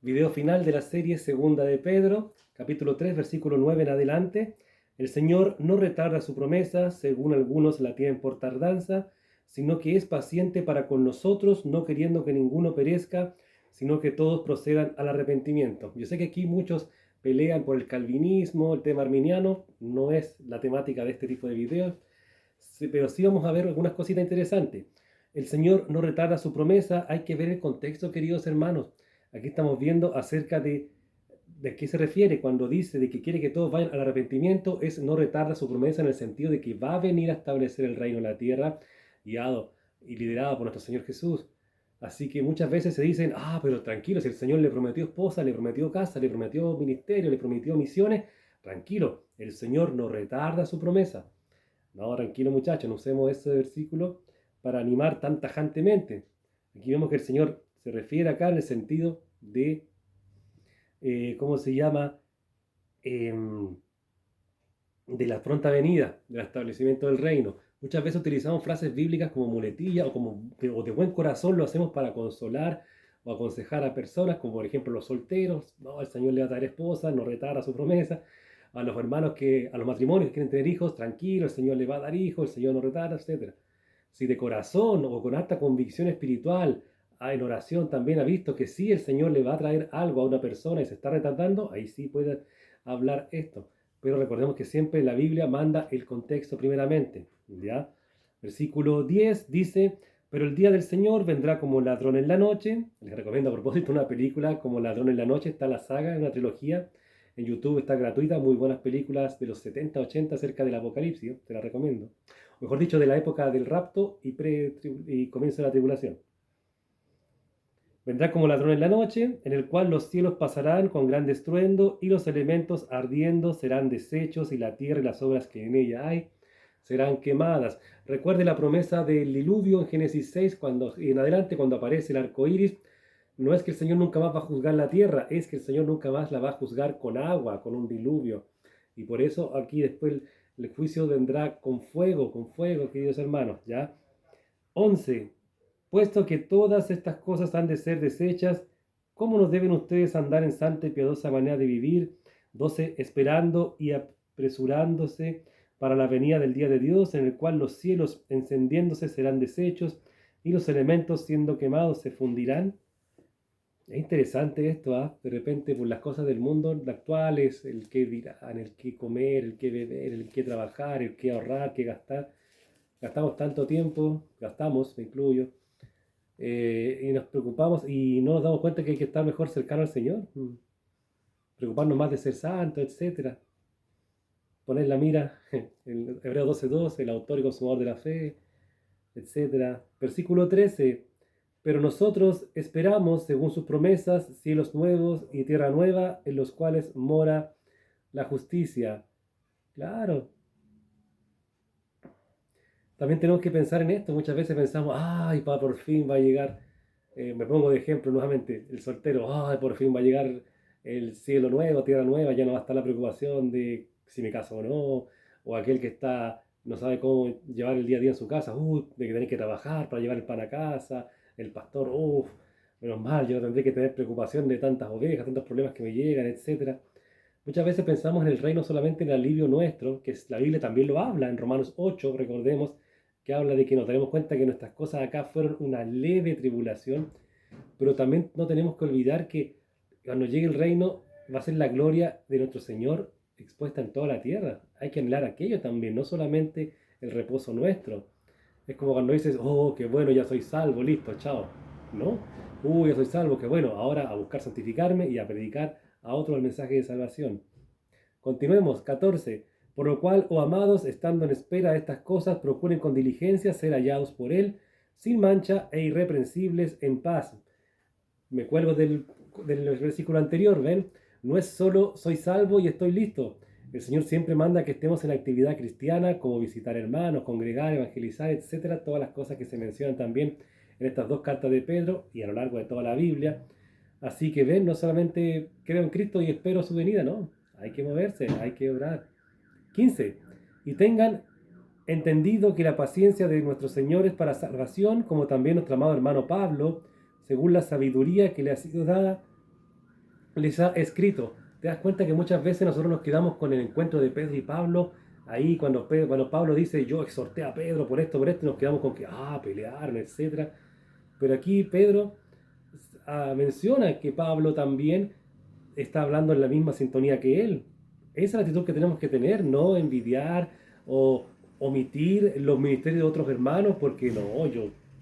Video final de la serie Segunda de Pedro, capítulo 3, versículo 9 en adelante. El Señor no retarda su promesa, según algunos la tienen por tardanza, sino que es paciente para con nosotros, no queriendo que ninguno perezca, sino que todos procedan al arrepentimiento. Yo sé que aquí muchos pelean por el calvinismo, el tema arminiano, no es la temática de este tipo de videos, pero sí vamos a ver algunas cositas interesantes. El Señor no retarda su promesa, hay que ver el contexto, queridos hermanos. Aquí estamos viendo acerca de qué se refiere cuando dice de que quiere que todos vayan al arrepentimiento, es no retarda su promesa en el sentido de que va a venir a establecer el reino en la tierra, guiado y liderado por nuestro Señor Jesús. Así que muchas veces se dicen, pero tranquilo, si el Señor le prometió esposa, le prometió casa, le prometió ministerio, le prometió misiones, tranquilo, el Señor no retarda su promesa. No, tranquilo muchachos, no usemos ese versículo para animar tan tajantemente. Aquí vemos que el Señor se refiere acá en el sentido de, ¿cómo se llama? Em, de la pronta venida, del establecimiento del reino. Muchas veces utilizamos frases bíblicas como muletilla o de buen corazón, lo hacemos para consolar o aconsejar a personas, como por ejemplo los solteros, no, el Señor le va a dar esposa, no retarda su promesa. A los hermanos a los matrimonios que quieren tener hijos, tranquilo, el Señor le va a dar hijos, el Señor no retarda, etc. Si de corazón o con alta convicción espiritual, en oración también ha visto que sí el Señor le va a traer algo a una persona y se está retardando, ahí sí puede hablar esto. Pero recordemos que siempre la Biblia manda el contexto primeramente, ¿ya? Versículo 10 dice, pero el día del Señor vendrá como ladrón en la noche. Les recomiendo a propósito una película como Ladrón en la Noche, está la saga, es una trilogía. En YouTube está gratuita, muy buenas películas de los 70, 80 acerca del Apocalipsis, te la recomiendo. O mejor dicho, de la época del rapto y comienzo de la tribulación. Vendrá como ladrón en la noche, en el cual los cielos pasarán con gran estruendo y los elementos ardiendo serán deshechos y la tierra y las obras que en ella hay serán quemadas. Recuerde la promesa del diluvio en Génesis 6 y en adelante cuando aparece el arco iris. No es que el Señor nunca más va a juzgar la tierra, es que el Señor nunca más la va a juzgar con agua, con un diluvio. Y por eso aquí después el juicio vendrá con fuego, queridos hermanos, ¿ya? 11. Puesto que todas estas cosas han de ser desechas, ¿cómo no deben ustedes andar en santa y piadosa manera de vivir? 12. Esperando y apresurándose para la venida del día de Dios, en el cual los cielos encendiéndose serán deshechos y los elementos siendo quemados se fundirán. Es interesante esto, de repente por las cosas del mundo actuales, el qué dirán, el qué comer, el qué beber, el qué trabajar, el qué ahorrar, qué gastar. Gastamos tanto tiempo, me incluyo, y nos preocupamos y no nos damos cuenta que hay que estar mejor cercano al Señor, preocuparnos más de ser santo, etcétera. Poner la mira en Hebreo 12:2, el autor y consumador de la fe, etcétera. Versículo 13. Pero nosotros esperamos, según sus promesas, cielos nuevos y tierra nueva, en los cuales mora la justicia. Claro. También tenemos que pensar en esto. Muchas veces pensamos, por fin va a llegar. Me pongo de ejemplo nuevamente, el soltero, por fin va a llegar el cielo nuevo, tierra nueva, ya no va a estar la preocupación de si me caso o no, o aquel que no sabe cómo llevar el día a día en su casa, de que tener que trabajar para llevar el pan a casa, el pastor, menos mal, yo no tendré que tener preocupación de tantas ovejas, tantos problemas que me llegan, etcétera. Muchas veces pensamos en el reino solamente en el alivio nuestro, que la Biblia también lo habla, en Romanos 8, recordemos, que habla de que nos daremos cuenta que nuestras cosas acá fueron una leve tribulación, pero también no tenemos que olvidar que cuando llegue el reino va a ser la gloria de nuestro Señor expuesta en toda la tierra. Hay que anhelar aquello también, no solamente el reposo nuestro. Es como cuando dices, qué bueno, ya soy salvo, listo, chao. ¿No? Ya soy salvo, qué bueno, ahora a buscar santificarme y a predicar a otros el mensaje de salvación. Continuemos, 14. Por lo cual, oh amados, estando en espera de estas cosas, procuren con diligencia ser hallados por Él, sin mancha e irreprensibles en paz. Me cuelgo del versículo anterior, ¿ven? No es solo soy salvo y estoy listo. El Señor siempre manda que estemos en actividad cristiana, como visitar hermanos, congregar, evangelizar, etcétera. Todas las cosas que se mencionan también en estas dos cartas de Pedro y a lo largo de toda la Biblia. Así que ven, no solamente creo en Cristo y espero su venida, no. Hay que moverse, hay que orar. 15. Y tengan entendido que la paciencia de nuestro Señor es para salvación, como también nuestro amado hermano Pablo, según la sabiduría que le ha sido dada, les ha escrito. Te das cuenta que muchas veces nosotros nos quedamos con el encuentro de Pedro y Pablo. Ahí cuando Pablo dice, yo exhorté a Pedro por esto, nos quedamos con que, pelearon, etcétera. Pero aquí Pedro menciona que Pablo también está hablando en la misma sintonía que él. Esa es la actitud que tenemos que tener, no envidiar o omitir los ministerios de otros hermanos, porque no,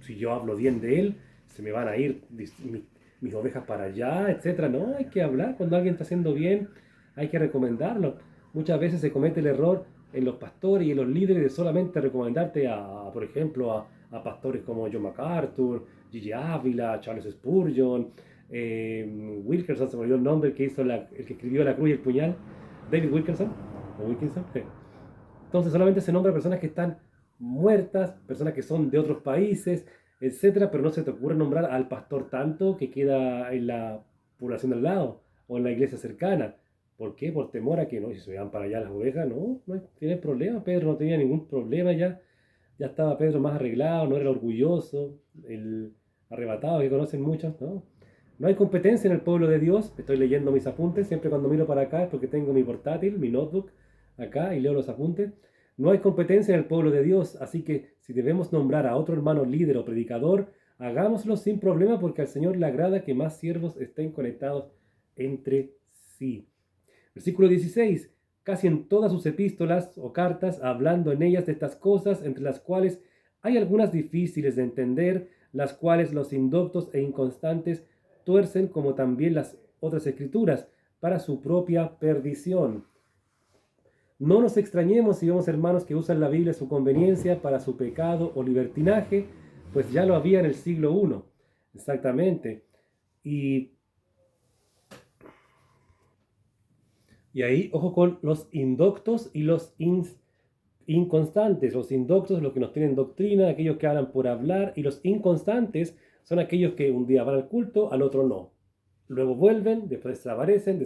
si yo hablo bien de él, se me van a ir mis ovejas para allá, etcétera. No, hay que hablar cuando alguien está haciendo bien, hay que recomendarlo. Muchas veces se comete el error en los pastores y en los líderes de solamente recomendarte por ejemplo, a pastores como John MacArthur, Gigi Ávila, Charles Spurgeon, Wilkerson, se me olvidó el nombre, el que escribió La Cruz y el Puñal, David Wilkerson, o Wilkinson. Entonces solamente se nombra personas que están muertas, personas que son de otros países, etcétera, pero no se te ocurre nombrar al pastor tanto que queda en la población del lado o en la iglesia cercana. ¿Por qué? Por temor a que no, si se van para allá las ovejas, no tiene problema. Pedro no tenía ningún problema ya estaba Pedro más arreglado, no era orgulloso, el arrebatado que conocen muchos, ¿no? No hay competencia en el pueblo de Dios. Estoy leyendo mis apuntes, siempre cuando miro para acá es porque tengo mi portátil, mi notebook acá y leo los apuntes. No hay competencia en el pueblo de Dios, así que si debemos nombrar a otro hermano líder o predicador, hagámoslo sin problema porque al Señor le agrada que más siervos estén conectados entre sí. Versículo 16. Casi en todas sus epístolas o cartas, hablando en ellas de estas cosas, entre las cuales hay algunas difíciles de entender, las cuales los indoctos e inconstantes tuercen como también las otras escrituras, para su propia perdición. No nos extrañemos si vemos hermanos que usan la Biblia a su conveniencia para su pecado o libertinaje, pues ya lo había en el siglo I. Exactamente. Y ahí, ojo con los indoctos y los inconstantes. Los indoctos, los que nos tienen doctrina, aquellos que hablan por hablar, y los inconstantes son aquellos que un día van al culto, al otro no. Luego vuelven, después desaparecen,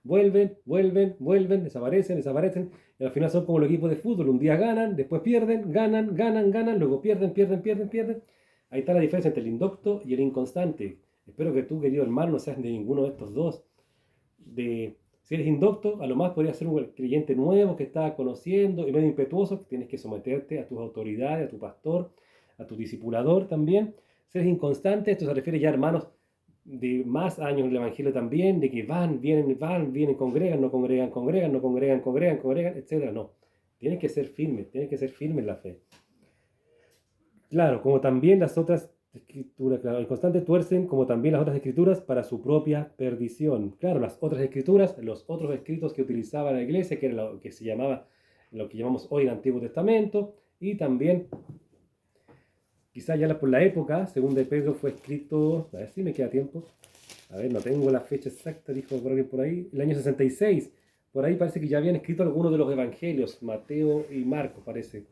vuelven, desaparecen, y al final son como los equipos de fútbol. Un día ganan, después pierden, ganan, luego pierden. Ahí está la diferencia entre el indocto y el inconstante. Espero que tú, querido hermano, no seas de ninguno de estos dos. Si eres indocto, a lo más podría ser un creyente nuevo que está conociendo y medio impetuoso, que tienes que someterte a tus autoridades, a tu pastor, a tu discipulador también. Si eres inconstante, esto se refiere ya a hermanos de más años en el Evangelio también, de que van, vienen, congregan, no congregan, etcétera. No, tienes que ser firme en la fe. Claro, como también las otras escrituras, claro, el constante tuercen como también las otras escrituras para su propia perdición. Claro, las otras escrituras, los otros escritos que utilizaba la iglesia, que era lo que se llamaba, lo que llamamos hoy el Antiguo Testamento, y también, quizás ya por la época, según de Pedro fue escrito, a ver si me queda tiempo, a ver, no tengo la fecha exacta, dijo por alguien por ahí, el año 66, por ahí parece que ya habían escrito algunos de los evangelios, Mateo y Marcos parece,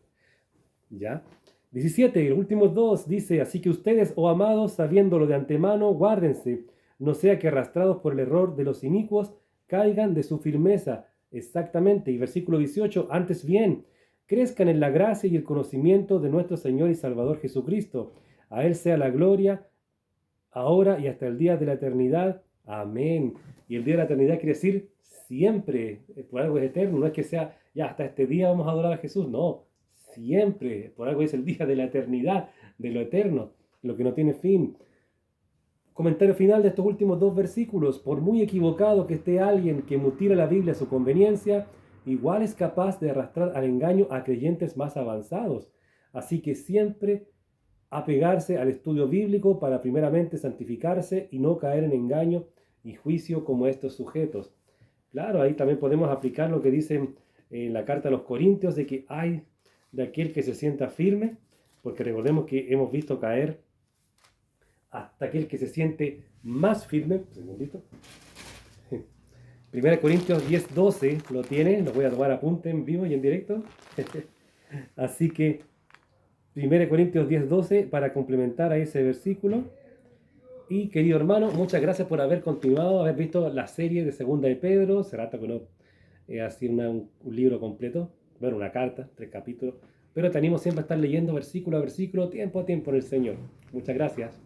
¿ya? 17, los últimos dos, dice, así que ustedes, oh amados, sabiéndolo de antemano, guárdense, no sea que arrastrados por el error de los inicuos, caigan de su firmeza. Exactamente, y versículo 18, antes bien, crezcan en la gracia y el conocimiento de nuestro Señor y Salvador Jesucristo. A Él sea la gloria, ahora y hasta el día de la eternidad. Amén. Y el día de la eternidad quiere decir siempre, por algo es eterno, no es que sea, ya hasta este día vamos a adorar a Jesús, no, siempre, por algo es el día de la eternidad, de lo eterno, lo que no tiene fin. Comentario final de estos últimos dos versículos. Por muy equivocado que esté alguien que mutila la Biblia a su conveniencia, igual es capaz de arrastrar al engaño a creyentes más avanzados. Así que siempre apegarse al estudio bíblico para primeramente santificarse y no caer en engaño y juicio como estos sujetos. Claro, ahí también podemos aplicar lo que dice en la carta a los Corintios de que hay de aquel que se sienta firme, porque recordemos que hemos visto caer hasta aquel que se siente más firme. Un segundito. 1 Corintios 10:12 lo tiene, lo voy a tomar apunte en vivo y en directo. Así que 1 Corintios 10:12 para complementar a ese versículo. Y querido hermano, muchas gracias por haber continuado, haber visto la serie de Segunda de Pedro. Hace rato que no así un libro completo, bueno, una carta, 3 capítulos. Pero te animo siempre a estar leyendo versículo a versículo, tiempo a tiempo en el Señor. Muchas gracias.